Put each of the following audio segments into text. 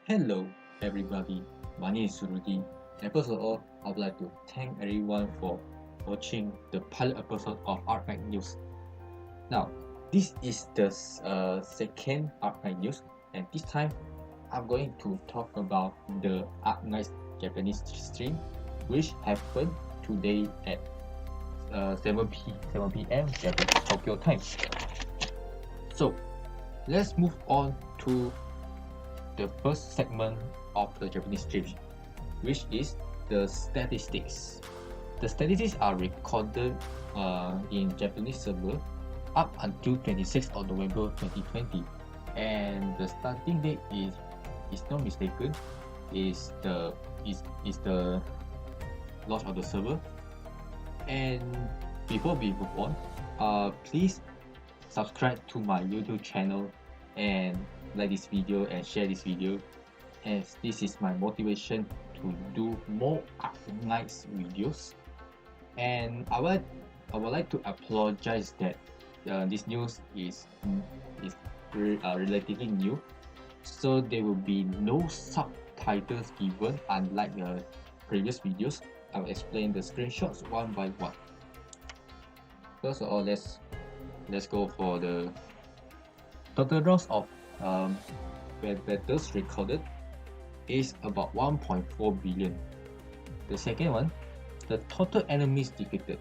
Hello, everybody. My name is Surudi. And first of all, I would like to thank everyone for watching the pilot episode of Arknights News. Now, this is the second Arknights News, and this time I'm going to talk about the Arknights Japanese stream, which happened today at 7 p.m. Japanese Tokyo time. So, let's move on to the first segment of the Japanese stream, which is the statistics. The statistics are recorded in Japanese server up until 26th of November 2020, and the starting date is not mistaken is the launch of the server. And before we move on, please subscribe to my YouTube channel and like this video and share this video, as this is my motivation to do more Arknights videos. And I would like to apologize that this news is relatively new, so there will be no subtitles given, unlike the previous videos. I will explain the screenshots one by one. First of all, let's go for the total loss of battles recorded is about 1.4 billion. The second one, the total enemies defeated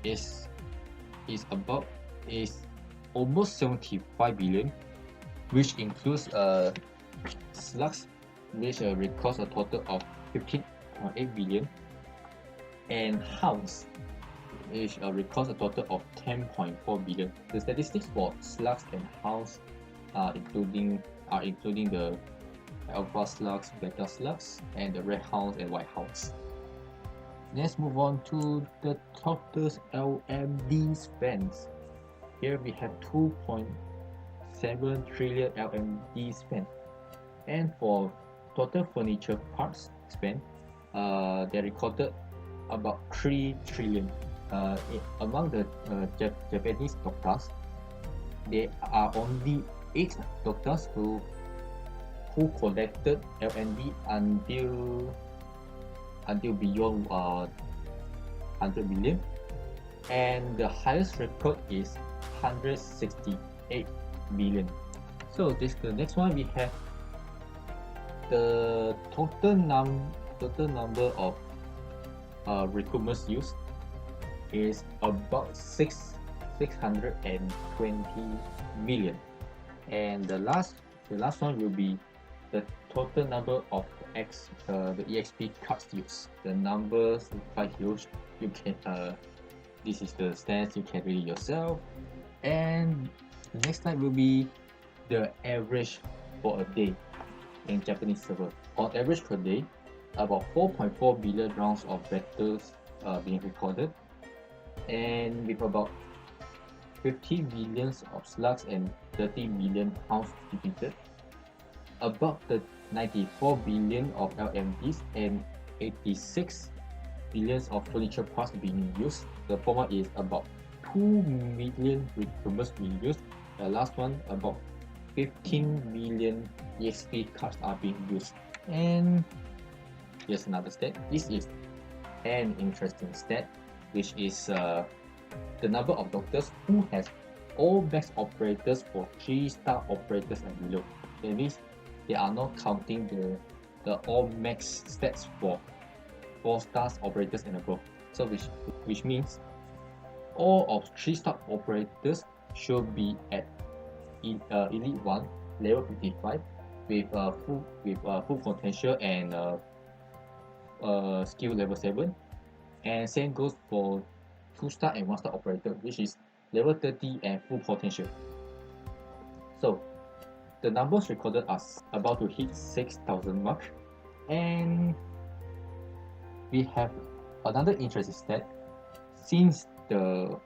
is almost 75 billion, which includes slugs, which records a total of 15.8 billion, and hounds, which records a total of 10.4 billion. The statistics for slugs and hounds are including the alpha slugs, beta slugs, and the red hounds and white hounds. Let's move on to the total LMD spends. Here we have 2.7 trillion LMD spent, and for total furniture parts spent, they recorded about 3 trillion. Among the Japanese doctors, there are only 8 doctors who collected LND until beyond 100 million, and the highest record is 168 million. So the next one, we have the total number of recruitments used is about 620 million, and the last one will be the total number of the EXP cards used. The numbers is quite huge. You can this is the stats, you can read it yourself. And the next slide will be the average for a day in Japanese server. On average per day, about 4.4 billion rounds of battles being recorded, and with about 50 millions of slugs and 30 million hounds defeated, about the 94 billion of LMDs and 86 billions of furniture parts being used. The former is about 2 million recruitments being used. The last one, about 15 million EXP cards are being used. And here's another stat. This is an interesting stat, which is the number of doctors who has all max operators for 3-star operators and below. That means they are not counting the all max stats for 4-star operators and above. So which means all of 3-star operators should be at Elite 1 level 55 with full potential and skill level 7, and same goes for 2-star and 1-star operator, which is level 30 and full potential. So the numbers recorded are about to hit 6,000 mark, and we have another interesting stat. Since the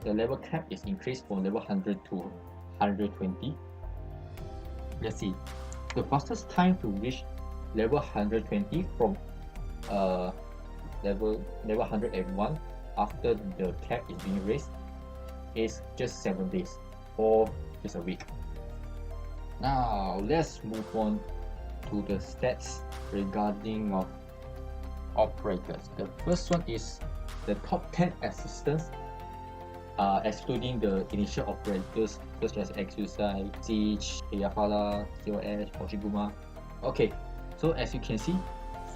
level cap is increased from level 100 to 120, let's see, the fastest time to reach level 120 from level 101 after the cap is being raised is just 7 days or just a week. Now let's move on to the stats regarding of operators. The first one is the top 10 assistants, excluding the initial operators such as Exusai, Siege, Eyafala, COS, Hoshiguma. Okay, so as you can see,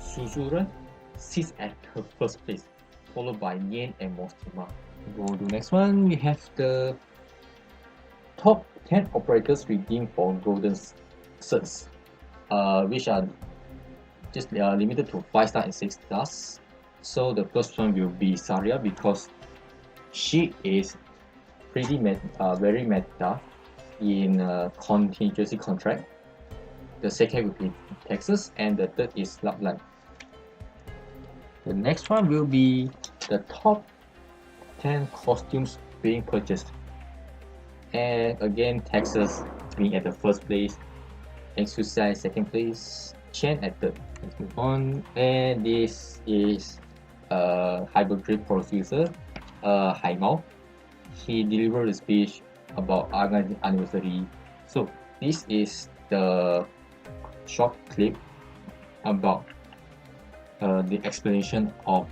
Suzuran sits at the first place, followed by Nien and Mostima. Go to next one, we have the top 10 operators redeemed for golden certs, which are just limited to 5 stars and 6 stars. So the first one will be Saria, because she is pretty very meta in contingency contract. The second will be Texas, and the third is Lapland. The next one will be the top 10 costumes being purchased, and again Texas being at the first place, Exusai second place, Chen at third. Let's move on, and this is Hypergrip producer, Haimao. He delivered a speech about Arknights Anniversary. So this is the short clip about the explanation of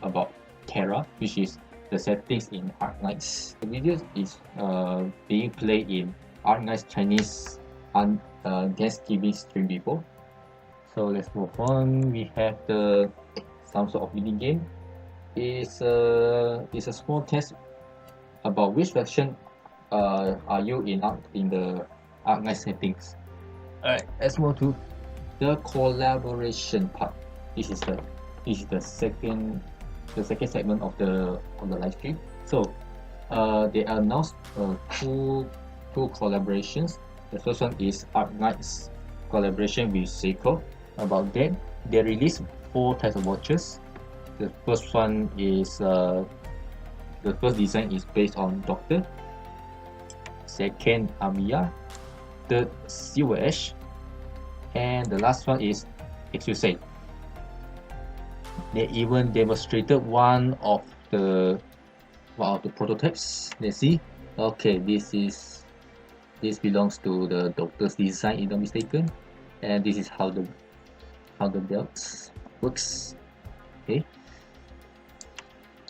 about Terra, which is the settings in Arknights. The video is being played in Arknights Chinese guest TV stream before. So let's move on. We have the some sort of mini game. It's a small test about which version are you in the Arknights settings. Alright, let's move to the collaboration part. This is the second segment of the live stream. So they announced two collaborations. The first one is Arknights collaboration with Seiko. About that, they released 4 types of watches. The first one is the first design is based on Doctor. Second, Amiya. Third, Silver Ash. And the last one is Exusai. They even demonstrated one of the prototypes. Let's see. Okay, this belongs to the Doctor's design, if I'm not mistaken. And this is how the belt works. Okay.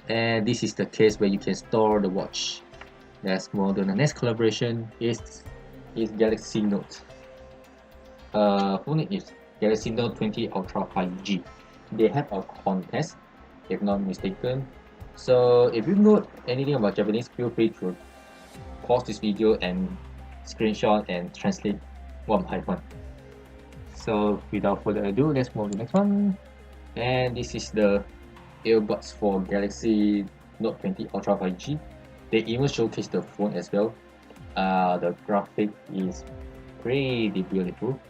And this is the case where you can store the watch. Let's move on. The next collaboration is Galaxy Note. Full name is Galaxy Note 20 Ultra 5G. They have a contest, if not mistaken. So if you know anything about Japanese, feel free to pause this video and screenshot and translate one by one. So without further ado, let's move to the next one. And this is the earbuds for Galaxy Note 20 Ultra 5G. They even showcase the phone as well. The graphic is pretty beautiful.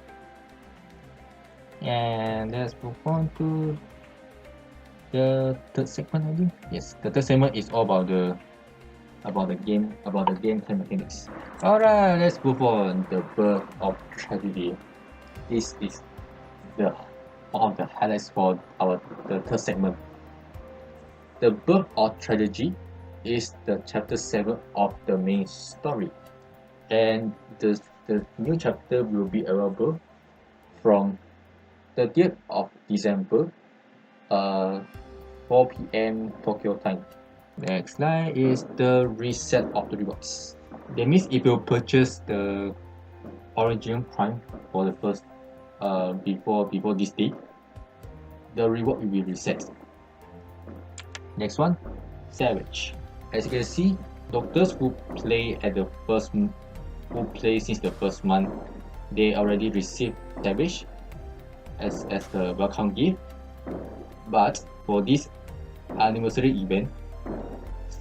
And let's move on to the third segment, I think. Yes, the third segment is all about the gameplay mechanics. Alright, let's move on. The birth of tragedy. This is one of the highlights for the third segment. The birth of tragedy is the chapter 7 of the main story, and the new chapter will be available from 30th of December, 4 PM Tokyo time. Next slide is the reset of the rewards. That means if you purchase the Origin Prime for the first before this date, the reward will be reset. Next one, Savage. As you can see, doctors who play since the first month, they already received Savage as the welcome gift. But for this anniversary event,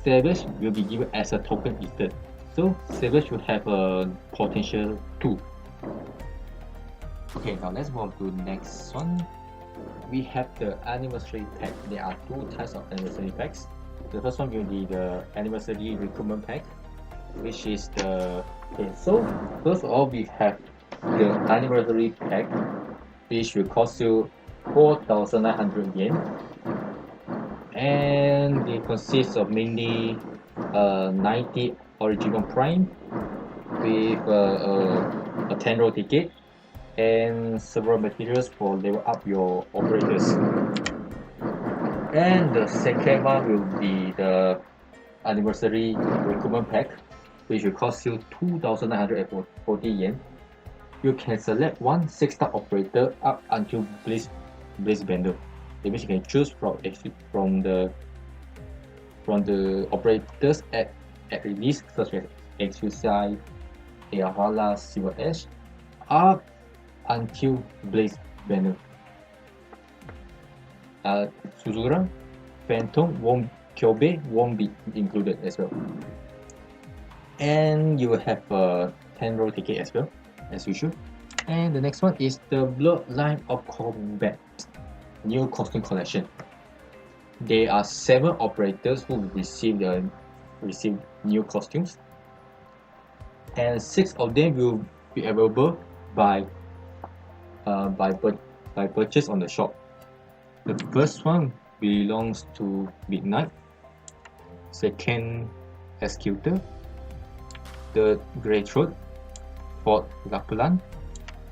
Savage will be given as a token instead. So Savage will have a potential 2. Okay, now let's move to the next one. We have the anniversary pack. There are 2 types of anniversary packs. The first one will be the anniversary recruitment pack, which is the so first of all we have the anniversary pack, which will cost you 4,900 yen, and it consists of mainly 90 original prime with a 10 row ticket, and several materials for level up your operators. And the second one will be the anniversary recruitment pack, which will cost you 2,940 yen. You can select one 6-star operator up until Bliss Bender. That means you can choose from the operators at release, such as XUCI, Eahala, Silver Edge, up until Blaze Banner. Suzura, Phantom, Kyobe won't be included as well. And you will have a 10 roll ticket as well, as usual. And the next one is the Bloodline of Combat new costume collection. There are 7 operators who will receive new costumes, and 6 of them will be available by purchase on the shop. The first one belongs to Midnight, second Executor, third Grey Throat, fourth Lapulan,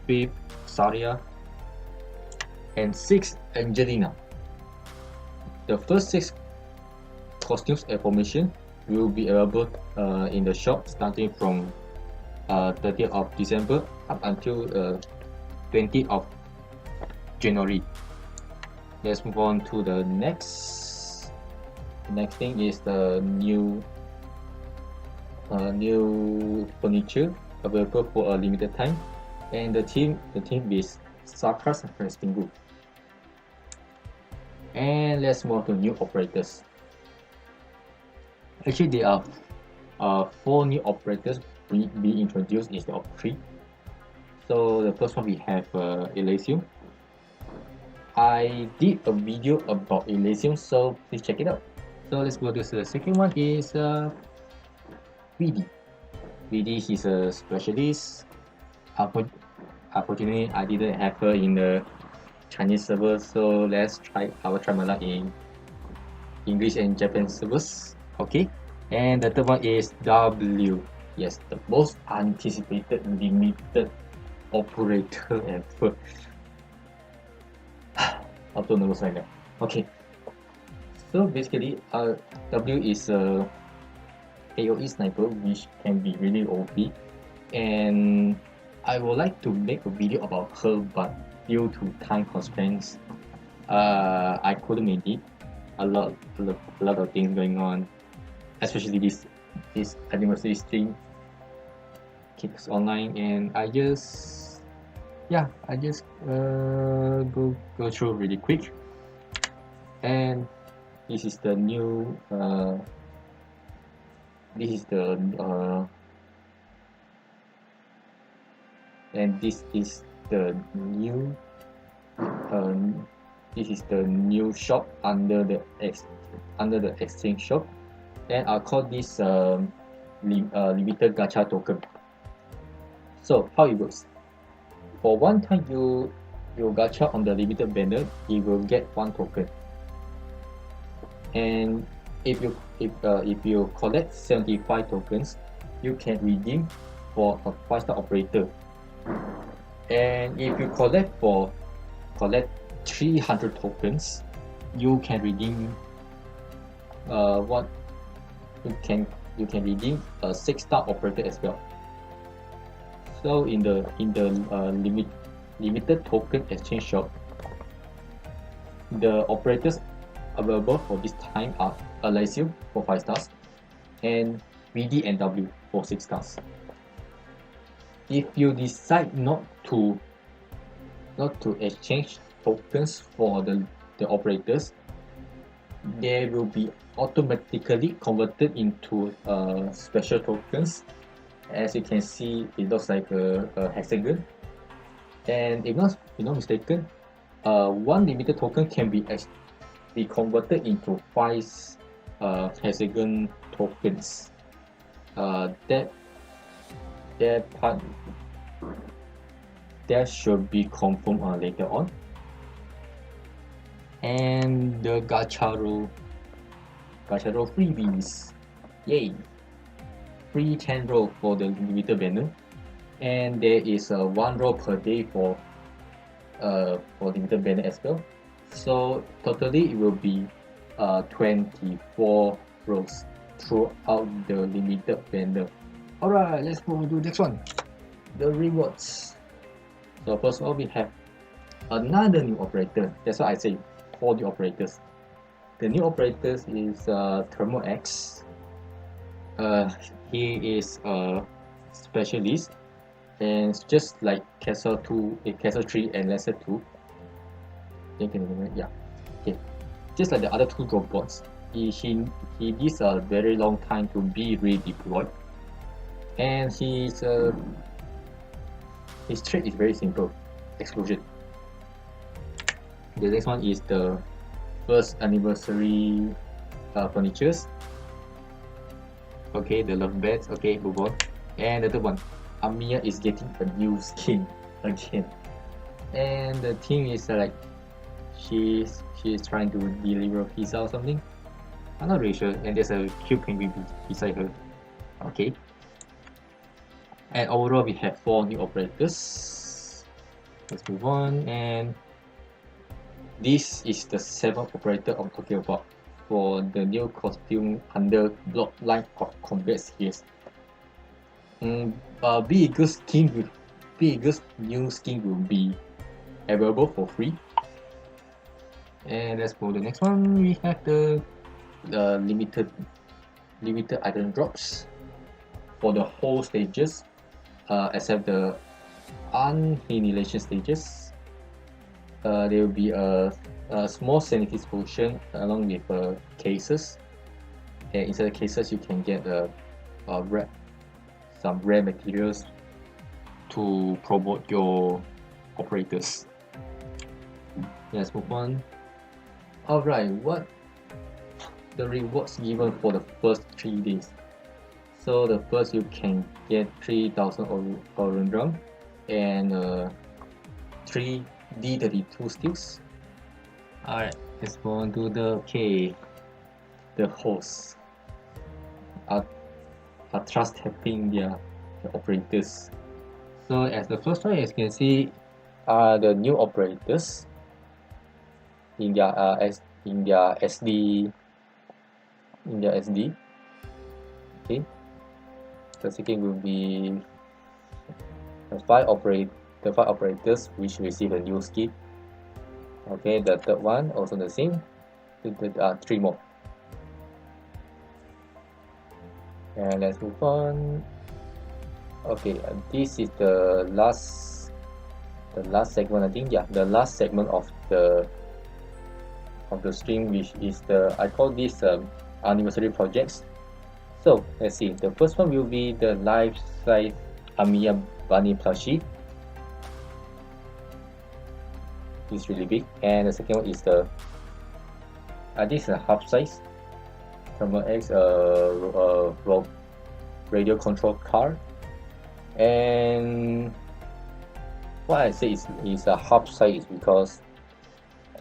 fifth Saria, and sixth Angelina. The first 6 costumes and formation will be available in the shop starting from 30th of December up until 20th of January. Let's move on to the next. The next thing is the new furniture available for a limited time, and the theme is Sarkas Resting Group. And let's move on to new operators. Actually, there are 4 new operators being introduced instead of 3. So the first one we have Elysium. I did a video about Elysium, so please check it out. So let's go to the second one is VD. VD is a specialist. Unfortunately, I didn't have her in the Chinese server, so I will try my luck in English and Japanese servers. Okay, and the third one is W. Yes, the most anticipated limited operator ever. Auto nervous right now. Okay, so basically, W is a AOE sniper which can be really OP, and I would like to make a video about her, but due to time constraints, I couldn't make it. A lot of things going on, especially this anniversary stream kicks online, and I just go through really quick. And this is the new this is the and this is the new shop under the exchange shop, and I'll call this limited gacha token. So how it works: for one time you gacha on the limited banner, you will get 1 token, and if you collect 75 tokens, you can redeem for a 5-star operator. And if you collect 300 tokens, you can redeem you can redeem a 6-star operator as well. So in the limited token exchange shop, the operators available for this time are Elysium for 5 stars and VD and W for 6 stars. If you decide not to exchange tokens for the operators, they will be automatically converted into special tokens. As you can see, it looks like a hexagon, and if not mistaken, 1 limited token can be converted into 5 hexagon tokens. That should be confirmed later on. And the gacha roll freebies, yay! Free 10 roll for the limited banner, and there is a 1 row per day for limited banner as well. So totally it will be 24 rows throughout the limited banner. Alright, let's go to the next one. The rewards. So first of all, we have another new operator. That's why I say 4 new operators. The new operators is THRM-EX. He is a specialist, and it's just like Castle 2, Castle 3 and Lesser 2. Yeah. Okay. Just like the other 2 robots, he needs a very long time to be redeployed. And his trait is very simple. Explosion. The next one is the first anniversary furnitures. Okay, the love beds. Okay, move on. And the third one, Amiya is getting a new skin again. And the thing is like she's trying to deliver pizza or something. I'm not really sure. And there's a cute penguin beside her. Okay. And overall we have 4 new operators. Let's move on. And this is the 7th operator I'm talking about for the new costume under Bloodline of Combat series. Biggest new skin will be available for free. And let's go to the next one. We have the limited item drops for the whole stages, except the annihilation stages. There will be a small sanity potion along with cases, and inside the cases you can get some rare materials to promote your operators. Let's move on. Alright, what the rewards given for the first 3 days? So the first you can get 3000 orange drum and 3 D32 stills. Alright, let's go on to the hosts are trust tapping their operators. So as the first one, as you can see, are the new operators in their SD. Okay. The second will be the 5 operators which receive a new skin. Okay, the third one also the same. There are 3 more. And let's move on. Okay, this is the last segment, I think. Yeah, the last segment of the stream, which is I call this anniversary projects. So let's see. The first one will be the life-size Amiya bunny plushie. It's really big. And the second one is this is a half size THRM-EX radio control car. And why I say is a half size because,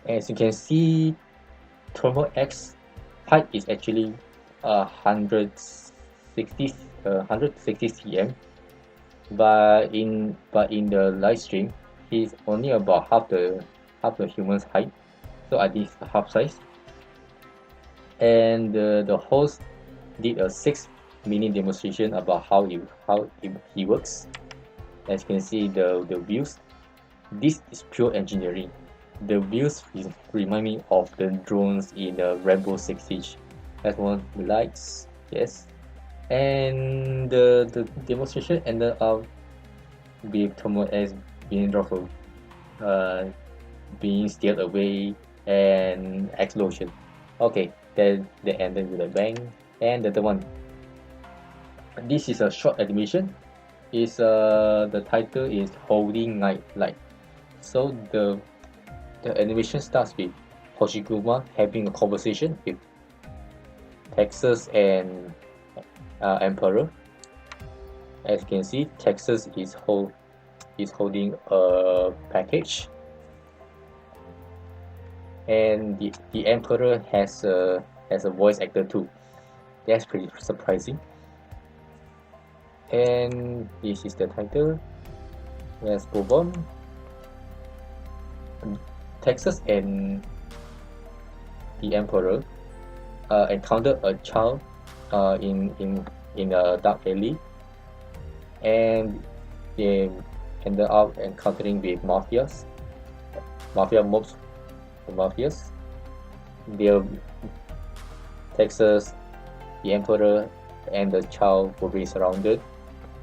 as you can see, THRM-EX height is actually 160 cm, but in the live stream he's only about half the human's height, so I think it's half size. And the host did a 6-minute demonstration about how he works. As you can see, the views, this is pure engineering. The views remind me of the drones in the Rainbow Six Siege. That's one the lights, yes. And the demonstration ended up with THRM-EX being dropped, being steered away, and explosion. Okay, then they ended with a bang. And the one, this is a short animation. Is the title is Holding Night Light. So the animation starts with Hoshiguma having a conversation with Texas and Emperor. As you can see, Texas is holding a package, and the Emperor has a voice actor too. That's pretty surprising. And this is the title. Let's move on. Texas and the Emperor encountered a child in a dark alley, and they ended up encountering with mafia mobs, the mafias. The Texas, the Emperor, and the child were being surrounded,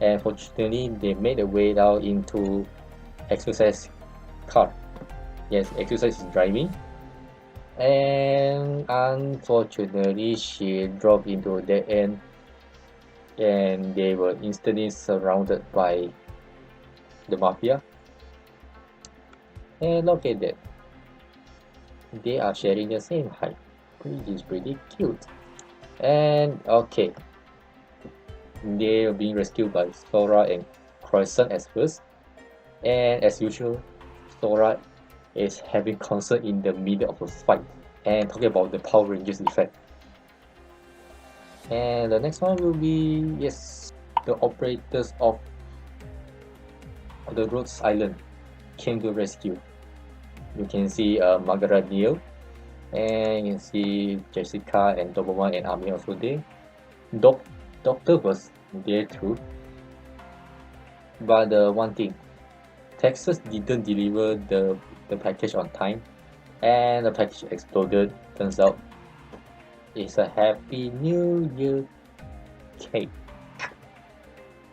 and fortunately, they made their way down into exercise car. Yes, exercise is driving. And unfortunately, she dropped into a dead end, and they were instantly surrounded by the mafia. And look at that, they are sharing the same height, which is pretty cute. And okay, they are being rescued by Sora and Croissant at first. And as usual, Sora is having concert in the middle of a fight and talking about the Power Rangers effect. And the next one will be, yes, the operators of the Rhodes Island came to rescue. You can see Margaret Neal, and you can see Jessica and Doberman and Ami also there. Doctor was there too. But one thing, Texas didn't deliver the package on time, and the package exploded. Turns out it's a Happy New Year cake.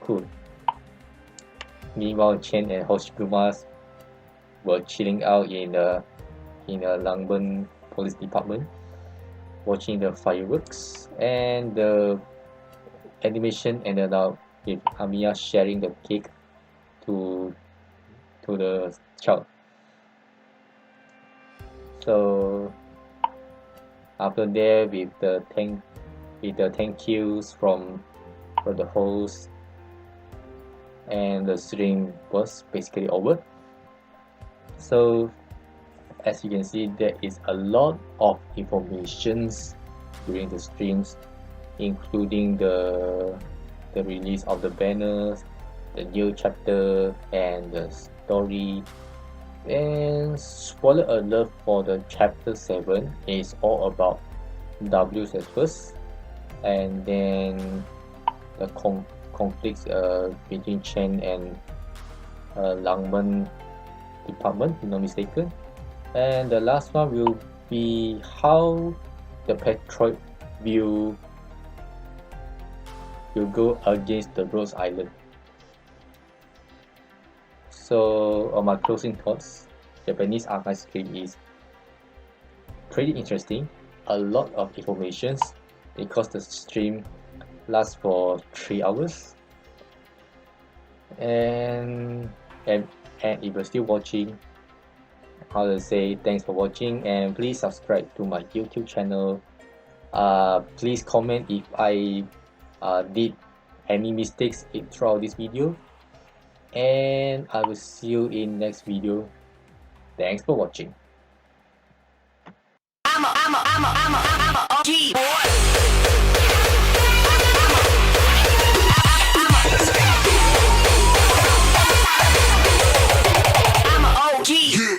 Cool. Meanwhile, Chen and Hoshikumas were chilling out in a Langburn police department, watching the fireworks, and the animation ended up with Amiya sharing the cake to the child. So after that, with the thank yous from the host, and the stream was basically over. So as you can see, there is a lot of informations during the streams, including the release of the banners, the new chapter, and the story. And spoiler alert for the chapter 7 is all about W's at first, and then the conflicts between Chen and Langman department, if not mistaken. And the last one will be how the Patriot will go against the Rose Island. So on my closing thoughts, Japanese Arknights game is pretty interesting, a lot of information because the stream lasts for 3 hours. And if you're still watching, how to say, thanks for watching, and please subscribe to my YouTube channel. Please comment if I did any mistakes throughout this video, and I will see you in next video. Thanks for watching.